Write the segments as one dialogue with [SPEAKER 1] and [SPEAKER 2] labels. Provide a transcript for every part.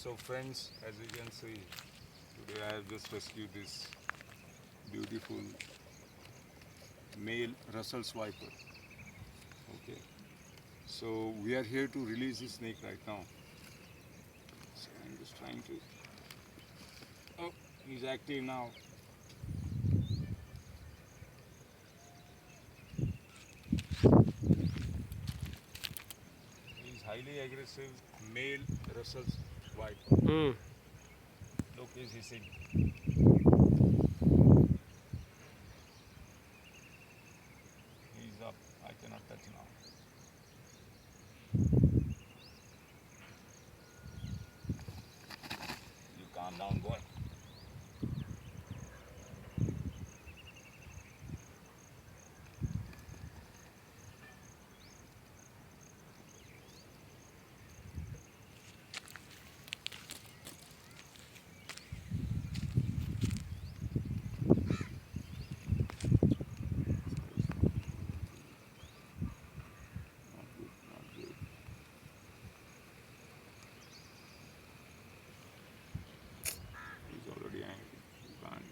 [SPEAKER 1] So friends, as you can see, today I have just rescued this beautiful male Russell's viper. Okay, so we are here to release this snake right now. So I'm just trying to. Oh, he's active now. He's highly aggressive male Russell's viper. Look, he's hissing. He's up. I cannot touch now. You calm down, boy. Not good, not good. He's already angry. You can't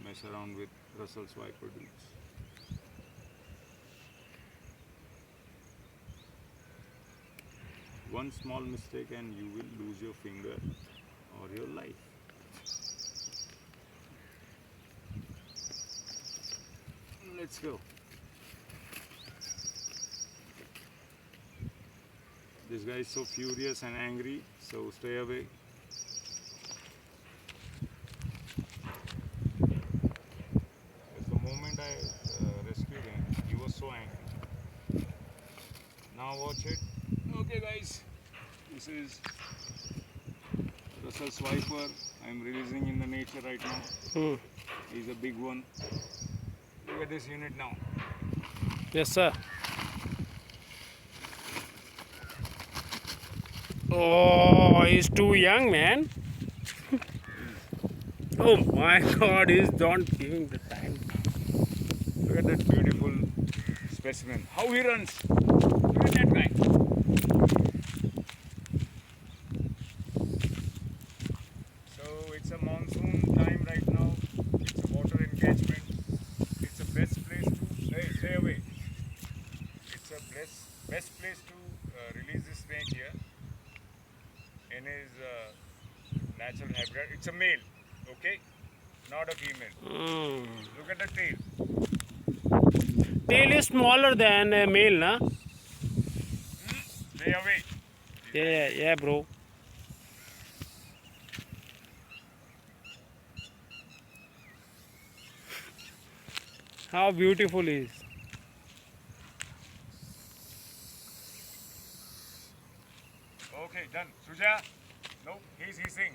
[SPEAKER 1] mess around with Russell's viper dudes. One small mistake and you will lose your finger or your life. Let's go. This guy is so furious and angry, so stay away. Because the moment I rescued him, he was so angry. Now watch it. Okay guys, this is Russell's viper. I'm releasing in the nature right now. He's a big one. Look at this unit now.
[SPEAKER 2] Yes, sir. Oh, he's too young, man. Oh my God, he's not giving the time.
[SPEAKER 1] Look at that beautiful specimen. How he runs. Look at that guy. So it's a monsoon time right now. It's a water engagement. It's the best place to, hey, stay away. It's a best place to release this snake here in his natural habitat. It's a male, okay? Not a female. Look at the tail.
[SPEAKER 2] Tail is smaller than a male, na?
[SPEAKER 1] Stay away.
[SPEAKER 2] Yeah, bro. How beautiful he is.
[SPEAKER 1] Okay, done. Suja? No, he's hissing.